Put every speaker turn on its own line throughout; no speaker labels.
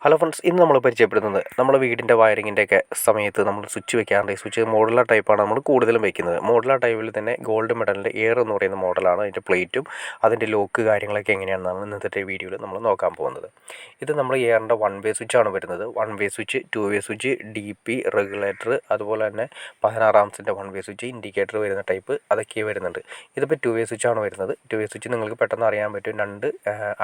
Hello friends, ഇന്ന് നമ്മൾ പരിചയപ്പെടുന്നത് നമ്മുടെ വീടിൻ്റെ വയറിങ്ങിൻ്റെയൊക്കെ സമയത്ത് നമ്മൾ സ്വിച്ച് വെക്കാറുണ്ട്. ഈ സ്വിച്ച് മോഡുലാർ ടൈപ്പാണ് നമ്മൾ കൂടുതലും വെക്കുന്നത്. മോഡുലാർ ടൈപ്പിൽ തന്നെ ഗോൾഡ് മെഡലിൻ്റെ എയർ എന്ന് പറയുന്ന മോഡലാണ്. അതിൻ്റെ പ്ലേറ്റും അതിൻ്റെ ലോക്ക് കാര്യങ്ങളൊക്കെ എങ്ങനെയാണെന്നാണ് ഇന്നത്തെ വീഡിയോയിൽ നമ്മൾ നോക്കാൻ പോകുന്നത്. ഇത് നമ്മൾ എയറിൻ്റെ 1 വേ സ്വിച്ചാണ് വരുന്നത്. 1 വേ സ്വിച്ച്, 2 വേ സ്വിച്ച്, DP, റെഗുലേറ്റർ, അതുപോലെ തന്നെ 16 ആംസിൻ്റെ 1 വേ സ്വിച്ച്, ഇൻഡിക്കേറ്റർ വരുന്ന ടൈപ്പ് അതൊക്കെ വരുന്നുണ്ട്. ഇതിപ്പോൾ 2 വേ സ്വിച്ചാണ് വരുന്നത്. 2 വേ സ്വിച്ച് നിങ്ങൾക്ക് പെട്ടെന്ന് അറിയാൻ പറ്റും, 2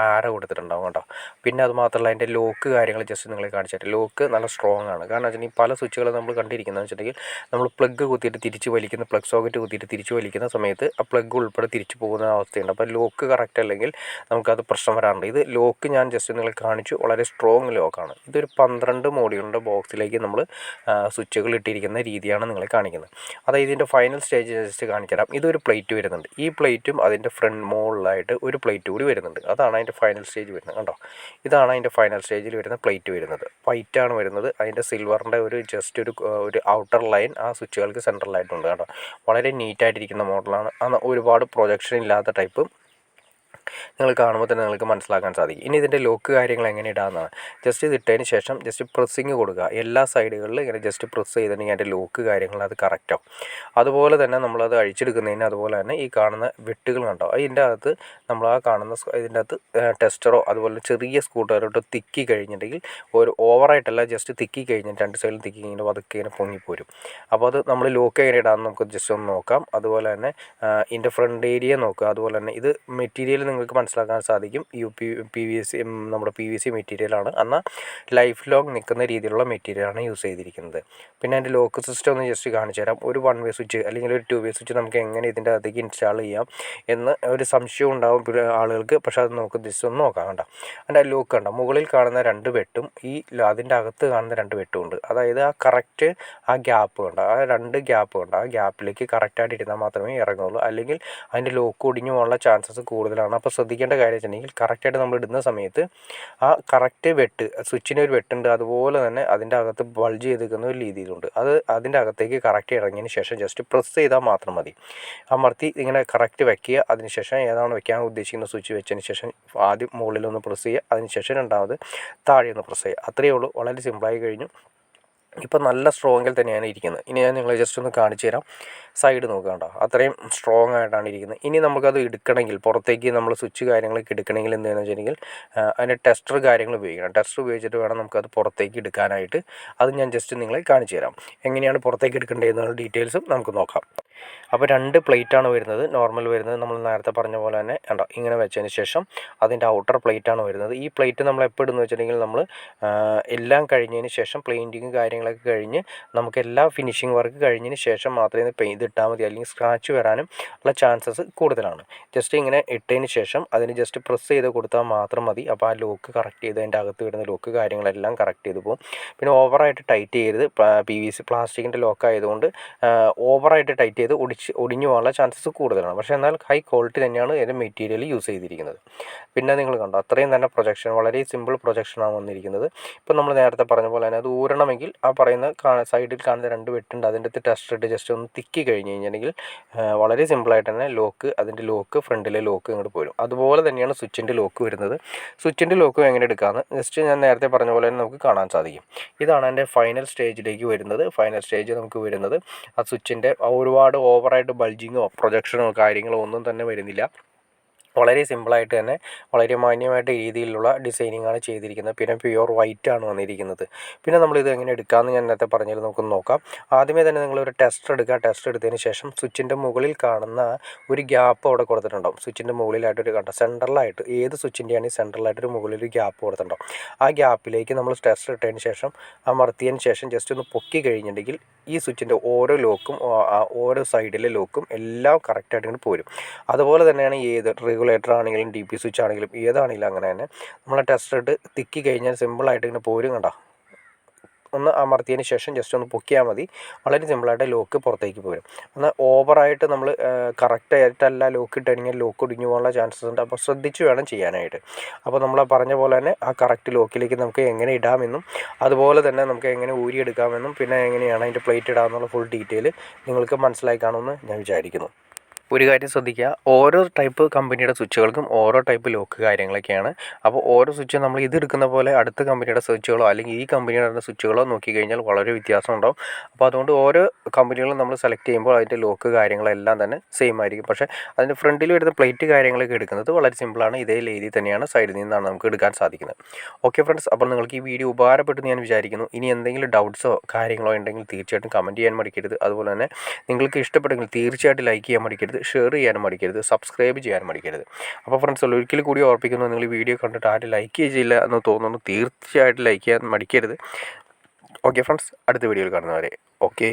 ആര കൊടുത്തിട്ടുണ്ടാവും കേട്ടോ. പിന്നെ അത് മാത്രമല്ല അതിൻ്റെ ലോക്ക് കാര്യങ്ങൾ ജസ്റ്റ് നിങ്ങളെ കാണിച്ചിട്ട്, ലോക്ക് നല്ല സ്ട്രോങ് ആണ്. കാരണം വെച്ചിട്ടുണ്ടെങ്കിൽ പല സ്വിച്ചുകൾ നമ്മൾ കണ്ടിരിക്കുന്നത് വെച്ചിട്ടുണ്ടെങ്കിൽ നമ്മൾ പ്ലഗ് കുത്തിയിട്ട് തിരിച്ച് വലിക്കുന്ന, പ്ലഗ് സോക്കറ്റ് കുത്തിയിട്ട് തിരിച്ച് വലിക്കുന്ന സമയത്ത് ആ പ്ലഗ് ഉൾപ്പെടെ തിരിച്ചു പോകുന്ന അവസ്ഥയുണ്ട്. അപ്പോൾ ലോക്ക് കറക്റ്റ് അല്ലെങ്കിൽ നമുക്കത് പ്രശ്നം വരാറുണ്ട്. ഇത് ലോക്ക് ഞാൻ ജസ്റ്റ് നിങ്ങളെ കാണിച്ചു, വളരെ സ്ട്രോങ് ലോക്കാണ്. ഇതൊരു 12 മോഡ്യൂളിൻ്റെ ബോക്സിലേക്ക് നമ്മൾ സ്വിച്ചുകൾ ഇട്ടിരിക്കുന്ന രീതിയാണ് നിങ്ങളെ കാണിക്കുന്നത്. അതായത് ഇതിൻ്റെ ഫൈനൽ സ്റ്റേജ് ജസ്റ്റ് കാണിച്ചു തരാം. ഇതൊരു പ്ലേറ്റ് വരുന്നുണ്ട്. ഈ പ്ലേറ്റും അതിൻ്റെ ഫ്രണ്ട് മുകളിലായിട്ട് ഒരു പ്ലേറ്റ് കൂടി വരുന്നുണ്ട്. അതാണ് അതിൻ്റെ ഫൈനൽ സ്റ്റേജ് വരുന്നത്. കണ്ടോ, ഇതാണ് അതിൻ്റെ ഫൈനൽ സ്റ്റേജിൽ വരുന്ന പ്ലേറ്റ് വരുന്നത്. വൈറ്റാണ് വരുന്നത്. അതിൻ്റെ സിൽവറിൻ്റെ ഒരു ജസ്റ്റ് ഒരു ഔട്ടർ ലൈൻ ആ സ്വിച്ചുകൾക്ക് സെൻട്രലായിട്ടുണ്ട് കേട്ടോ. വളരെ നീറ്റായിട്ടിരിക്കുന്ന മോഡലാണ്. ഒരുപാട് പ്രൊജക്ഷൻ ഇല്ലാത്ത ടൈപ്പ്. നിങ്ങൾ കാണുമ്പോൾ തന്നെ നിങ്ങൾക്ക് മനസ്സിലാക്കാൻ സാധിക്കും. ഇനി ഇതിൻ്റെ ലോക്ക് കാര്യങ്ങൾ എങ്ങനെ ഇടാമെന്നാണ്. ജസ്റ്റ് ഇത് ഇട്ടതിന് ശേഷം ജസ്റ്റ് പ്രസ്സിങ് കൊടുക്കുക. എല്ലാ സൈഡുകളിലും ഇങ്ങനെ ജസ്റ്റ് പ്രസ് ചെയ്തിട്ടുണ്ടെങ്കിൽ അതിൻ്റെ ലോക്ക് കാര്യങ്ങൾ അത് കറക്റ്റാവും. അതുപോലെ തന്നെ നമ്മളത് അഴിച്ചെടുക്കുന്നതിന് അതുപോലെ തന്നെ ഈ കാണുന്ന വെട്ടുകൾ കണ്ടോ, അതിൻ്റെ അകത്ത് നമ്മൾ ആ കാണുന്ന ഇതിൻ്റെ അകത്ത് ടെസ്റ്ററോ അതുപോലെ ചെറിയ സ്കൂട്ടറോട്ടോ തിക്കി കഴിഞ്ഞിട്ടുണ്ടെങ്കിൽ, ഒരു ഓവറായിട്ടല്ല, ജസ്റ്റ് തിക്കി കഴിഞ്ഞിട്ട് 2 സൈഡിലും തിക്കി കഴിഞ്ഞാൽ അതൊക്കെ ഇങ്ങനെ പൊങ്ങിപ്പോരും. അപ്പോൾ അത് നമ്മൾ ലോക്ക് എങ്ങനെ ഇടാമെന്ന് നമുക്ക് ജസ്റ്റ് ഒന്ന് നോക്കാം. അതുപോലെ തന്നെ ഇതിൻ്റെ ഫ്രണ്ട് ഏരിയ നോക്കുക. അതുപോലെ തന്നെ ഇത് മെറ്റീരിയൽ നിങ്ങൾക്ക് മനസ്സിലാക്കാൻ സാധിക്കും. PVC, നമ്മുടെ PVC മെറ്റീരിയലാണ്. എന്നാൽ ലൈഫ് ലോങ് നിൽക്കുന്ന രീതിയിലുള്ള മെറ്റീരിയലാണ് യൂസ് ചെയ്തിരിക്കുന്നത്. പിന്നെ അതിൻ്റെ ലോക്ക് സിസ്റ്റം ഒന്ന് ജസ്റ്റ് കാണിച്ചു തരാം. ഒരു 1 വേ സ്വിച്ച് അല്ലെങ്കിൽ ഒരു 2 വേ സ്വിച്ച് നമുക്ക് എങ്ങനെ ഇതിൻ്റെ അകത്തേക്ക് ഇൻസ്റ്റാൾ ചെയ്യാം എന്ന് ഒരു സംശയം ഉണ്ടാവും ആളുകൾക്ക്. പക്ഷേ അത് നമുക്ക് ജസ്റ്റ് ഒന്ന് നോക്കാം. കണ്ടോ, അതിൻ്റെ ലോക്ക് കണ്ടോ, മുകളിൽ കാണുന്ന 2 വെട്ടും അതിൻ്റെ അകത്ത് കാണുന്ന 2 വെട്ടും ഉണ്ട്. അതായത് ആ കറക്റ്റ് ആ ഗ്യാപ്പ് കണ്ടോ, ആ 2 ഗ്യാപ്പ് കണ്ടോ, ആ ഗ്യാപ്പിലേക്ക് കറക്റ്റായിട്ട് ഇരുന്നാൽ മാത്രമേ ഇറങ്ങുള്ളൂ. അല്ലെങ്കിൽ അതിൻ്റെ ലോക്ക് ഒടിഞ്ഞു പോകാനുള്ള ചാൻസസ് കൂടുതലാണ്. അപ്പോൾ ശ്രദ്ധിക്കേണ്ട കാര്യം വെച്ചിട്ടുണ്ടെങ്കിൽ, കറക്റ്റായിട്ട് നമ്മൾ ഇടുന്ന സമയത്ത് ആ കറക്റ്റ് വെട്ട്, സ്വിച്ചിന് ഒരു വെട്ടുണ്ട്, അതുപോലെ തന്നെ അതിൻ്റെ അകത്ത് ബൾജ് ചെയ്ത് നിൽക്കുന്ന ഒരു രീതിയിലുണ്ട്. അത് അതിൻ്റെ അകത്തേക്ക് കറക്റ്റ് ഇറങ്ങിയതിന് ശേഷം ജസ്റ്റ് പ്രസ് ചെയ്താൽ മാത്രം മതി. അമർത്തി ഇങ്ങനെ കറക്റ്റ് വെക്കുക. അതിനുശേഷം ഏതാണ് വെക്കാൻ ഉദ്ദേശിക്കുന്ന സ്വിച്ച് വെച്ചതിന് ശേഷം ആദ്യം മുകളിലൊന്ന് പ്രസ് ചെയ്യുക. അതിനുശേഷം രണ്ടാമത് താഴെ ഒന്ന് പ്രസ് ചെയ്യുക. അത്രയേ ഉള്ളൂ. വളരെ സിമ്പിളായി കഴിഞ്ഞു. ഇപ്പം നല്ല സ്ട്രോങ്ങിൽ തന്നെയാണ് ഇരിക്കുന്നത്. ഇനി ഞാൻ നിങ്ങളെ ജസ്റ്റ് ഒന്ന് കാണിച്ചു തരാം. സൈഡ് നോക്കുക, അത്രയും സ്ട്രോങ് ആയിട്ടാണ് ഇരിക്കുന്നത്. ഇനി നമുക്കത് എടുക്കണമെങ്കിൽ, പുറത്തേക്ക് നമ്മൾ സ്വിച്ച് കാര്യങ്ങളൊക്കെ എടുക്കണമെങ്കിൽ എന്താണെന്ന് വെച്ചിട്ടുണ്ടെങ്കിൽ അതിൻ്റെ ടെസ്റ്റർ കാര്യങ്ങൾ ഉപയോഗിക്കണം. ടെസ്റ്റർ ഉപയോഗിച്ചിട്ട് വേണം നമുക്കത് പുറത്തേക്ക് എടുക്കാനായിട്ട്. അത് ഞാൻ ജസ്റ്റ് നിങ്ങളെ കാണിച്ചു തരാം. എങ്ങനെയാണ് പുറത്തേക്ക് എടുക്കേണ്ടതെന്നുള്ള ഡീറ്റെയിൽസും നമുക്ക് നോക്കാം. അപ്പോൾ 2 പ്ലേറ്റാണ് വരുന്നത്. നോർമൽ വരുന്നത് നമ്മൾ നേരത്തെ പറഞ്ഞ പോലെ തന്നെ കണ്ടോ, ഇങ്ങനെ വെച്ചതിന് ശേഷം അതിൻ്റെ ഔട്ടർ പ്ലേറ്റാണ് വരുന്നത്. ഈ പ്ലേറ്റ് നമ്മൾ എപ്പോൾ ഇടുന്നു വെച്ചിട്ടുണ്ടെങ്കിൽ, നമ്മൾ എല്ലാം കഴിഞ്ഞതിന് ശേഷം പെയിൻറ്റിങ് കാര്യങ്ങളൊക്കെ കഴിഞ്ഞ് നമുക്ക് എല്ലാ ഫിനിഷിങ് വർക്ക് കഴിഞ്ഞതിന് ശേഷം മാത്രമേ പെയിൻറ്റ് ഇട്ടാൽ മതി. അല്ലെങ്കിൽ സ്ക്രാച്ച് വരാനും ഉള്ള ചാൻസസ് കൂടുതലാണ്. ജസ്റ്റ് ഇങ്ങനെ ഇട്ടതിന് ശേഷം അതിന് ജസ്റ്റ് പ്രസ് ചെയ്ത് കൊടുത്താൽ മാത്രം മതി. അപ്പോൾ ആ ലോക്ക് കറക്റ്റ് ചെയ്ത് അതിൻ്റെ അകത്ത് വരുന്ന ലോക്ക് കാര്യങ്ങളെല്ലാം കറക്റ്റ് ചെയ്ത് പോകും. പിന്നെ ഓവറായിട്ട് ടൈറ്റ് ചെയ്യരുത്. PVC പ്ലാസ്റ്റിക്കിൻ്റെ ലോക്ക് ആയതുകൊണ്ട് ഓവറായിട്ട് ടൈറ്റ് ചെയ്ത് ഒടിഞ്ഞു പോകാനുള്ള ചാൻസസ് കൂടുതലാണ്. പക്ഷേ എന്നാൽ ഹൈ ക്വാളിറ്റി തന്നെയാണ് ഇതിൻ്റെ മെറ്റീരിയൽ യൂസ് ചെയ്തിരിക്കുന്നത്. പിന്നെ നിങ്ങൾ കണ്ടോ, അത്രയും തന്നെ പ്രൊജക്ഷൻ, വളരെ സിമ്പിൾ പ്രൊജക്ഷനാണ് വന്നിരിക്കുന്നത്. ഇപ്പം നമ്മൾ നേരത്തെ പറഞ്ഞ പോലെ തന്നെ അത് ഊരണമെങ്കിൽ ആ പറയുന്ന സൈഡിൽ കാണുന്ന 2 വെട്ടുണ്ട്, അതിൻ്റെ അകത്ത് ടെസ്റ്റർ ഇട്ട് ജസ്റ്റ് ഒന്ന് തിക്കി കഴിഞ്ഞ് കഴിഞ്ഞിട്ടുണ്ടെങ്കിൽ വളരെ സിമ്പിളായിട്ട് തന്നെ ലോക്ക്, അതിൻ്റെ ലോക്ക്, ഫ്രണ്ടിലെ ലോക്ക് ഇങ്ങോട്ട് പോരും. അതുപോലെ തന്നെയാണ് സ്വിച്ചിൻ്റെ ലോക്ക് വരുന്നത്. സ്വിച്ചിൻ്റെ ലോക്ക് എങ്ങനെ എടുക്കാമെന്ന് ജസ്റ്റ് ഞാൻ നേരത്തെ പറഞ്ഞ പോലെ തന്നെ നമുക്ക് കാണാൻ സാധിക്കും. ഇതാണ് എൻ്റെ ഫൈനൽ സ്റ്റേജിലേക്ക് വരുന്നത്. ഫൈനൽ സ്റ്റേജ് നമുക്ക് വരുന്നത് ആ സ്വിച്ചിൻ്റെ ഒരുപാട് ഓവറായിട്ട് ബൾജിങ്ങോ പ്രൊജക്ഷനോ കാര്യങ്ങളോ ഒന്നും തന്നെ വരുന്നില്ല. വളരെ സിമ്പിളായിട്ട് തന്നെ വളരെ മാന്യമായിട്ട് രീതിയിലുള്ള ഡിസൈനിങ്ങാണ് ചെയ്തിരിക്കുന്നത്. പിന്നെ പ്യുവർ വൈറ്റ് ആണ് വന്നിരിക്കുന്നത്. പിന്നെ നമ്മളിത് എങ്ങനെ എടുക്കാമെന്ന് ഞാൻ നേരത്തെ പറഞ്ഞത് നമുക്കൊന്ന് നോക്കാം. ആദ്യമേ തന്നെ നിങ്ങളൊരു ടെസ്റ്റർ എടുക്കുക. ടെസ്റ്റർ എടുത്തതിന് ശേഷം സ്വിച്ചിൻ്റെ മുകളിൽ കാണുന്ന ഒരു ഗ്യാപ്പ് അവിടെ കൊടുത്തിട്ടുണ്ടാവും. സ്വിച്ചിൻ്റെ മുകളിലായിട്ടൊരു സെൻട്രലായിട്ട്, ഏത് സ്വിച്ചിൻ്റെ ആണെങ്കിൽ സെൻട്രലായിട്ടൊരു മുകളിലൊരു ഗ്യാപ്പ് കൊടുത്തിട്ടുണ്ടാവും. ആ ഗ്യാപ്പിലേക്ക് നമ്മൾ ടെസ്റ്റർ ഇട്ടതിന് ശേഷം അമർത്തിയതിന് ശേഷം ജസ്റ്റ് ഒന്ന് പൊക്കി കഴിഞ്ഞിട്ടുണ്ടെങ്കിൽ ഈ സ്വിച്ചിൻ്റെ ഓരോ ലോക്കും, ഓരോ സൈഡിലെ ലോക്കും എല്ലാം കറക്റ്റായിട്ട് ഇങ്ങനെ പോരും. അതുപോലെ തന്നെയാണ് ഏത് റെഗുലേറ്റർ ആണെങ്കിലും DP സ്വിച്ച് ആണെങ്കിലും ഏതാണെങ്കിലും അങ്ങനെ തന്നെ നമ്മൾ ടെസ്റ്റർ ഇട്ട് തിക്കി കഴിഞ്ഞാൽ സിമ്പിളായിട്ട് ഇങ്ങനെ പോരും. കണ്ടോ, ഒന്ന് അമർത്തിയതിന് ശേഷം ജസ്റ്റ് ഒന്ന് പൊക്കിയാൽ മതി. വളരെ സിമ്പിളായിട്ട് ലോക്ക് പുറത്തേക്ക് പോരും. എന്നാൽ ഓവറായിട്ട് നമ്മൾ കറക്റ്റായിട്ടല്ല ലോക്ക് ഇട്ടുകഴിഞ്ഞാൽ ലോക്ക് ഒടിഞ്ഞു പോകാനുള്ള ചാൻസസ് ഉണ്ട്. അപ്പോൾ ശ്രദ്ധിച്ച് വേണം ചെയ്യാനായിട്ട്. അപ്പോൾ നമ്മൾ പറഞ്ഞ പോലെ തന്നെ ആ കറക്റ്റ് ലോക്കിലേക്ക് നമുക്ക് എങ്ങനെ ഇടാമെന്നും അതുപോലെ തന്നെ നമുക്ക് എങ്ങനെ ഊരിയെടുക്കാമെന്നും പിന്നെ എങ്ങനെയാണ് അതിൻ്റെ പ്ലേറ്റ് ഇടാമെന്നുള്ള ഫുൾ ഡീറ്റെയിൽ നിങ്ങൾക്ക് മനസ്സിലായി കാണുമെന്ന് ഞാൻ വിചാരിക്കുന്നു. ഒരു കാര്യം ശ്രദ്ധിക്കുക, ഓരോ ടൈപ്പ് കമ്പനിയുടെ സ്വിച്ചുകൾക്കും ഓരോ ടൈപ്പ് ലോക്ക് കാര്യങ്ങളൊക്കെയാണ്. അപ്പോൾ ഓരോ സ്വിച്ച് നമ്മൾ ഇതെടുക്കുന്ന പോലെ അടുത്ത കമ്പനിയുടെ സ്വിച്ചുകളോ അല്ലെങ്കിൽ ഈ കമ്പനിയുടെ സ്വിച്ചുകളോ നോക്കിക്കഴിഞ്ഞാൽ വളരെ വ്യത്യാസം ഉണ്ടാവും. അപ്പോൾ അതുകൊണ്ട് ഓരോ കമ്പനികളും നമ്മൾ സെലക്ട് ചെയ്യുമ്പോൾ അതിൻ്റെ ലോക്ക് കാര്യങ്ങളെല്ലാം തന്നെ സെയിം ആയിരിക്കും. പക്ഷേ അതിൻ്റെ ഫ്രണ്ടിൽ വരുന്ന പ്ലേറ്റ് കാര്യങ്ങളൊക്കെ എടുക്കുന്നത് വളരെ സിമ്പിളാണ്. ഇതേ രീതിയിൽ തന്നെയാണ് സൈഡിൽ നിന്നാണ് നമുക്ക് എടുക്കാൻ സാധിക്കുന്നത്. ഓക്കെ ഫ്രണ്ട്സ്, അപ്പോൾ നിങ്ങൾക്ക് ഈ വീഡിയോ ഉപകാരപ്പെട്ടെന്ന് ഞാൻ വിചാരിക്കുന്നു. ഇനി എന്തെങ്കിലും ഡൗട്ട്സോ കാര്യങ്ങളോ ഉണ്ടെങ്കിൽ തീർച്ചയായിട്ടും കമൻറ്റ് ചെയ്യാൻ മടിക്കരുത്. അതുപോലെ തന്നെ നിങ്ങൾക്ക് ഇഷ്ടപ്പെട്ടെങ്കിൽ തീർച്ചയായിട്ടും ലൈക്ക് ചെയ്യാൻ മടിക്കരുത്, ഷെയർ ചെയ്യാനും മടിക്കരുത്, സബ്സ്ക്രൈബ് ചെയ്യാനും മടിക്കരുത്. അപ്പോൾ ഫ്രണ്ട്സ്, ഒരിക്കൽ കൂടി ഓർപ്പിക്കുന്നു, നിങ്ങൾ ഈ വീഡിയോ കണ്ടിട്ട് ആരും ലൈക്ക് ചെയ്യില്ല എന്ന് തോന്നുന്നു, തീർച്ചയായിട്ടും ലൈക്ക് ചെയ്യാൻ മടിക്കരുത്. ഓക്കെ ഫ്രണ്ട്സ്, അടുത്ത വീഡിയോയിൽ കാണുന്നവരെ ഓക്കെ.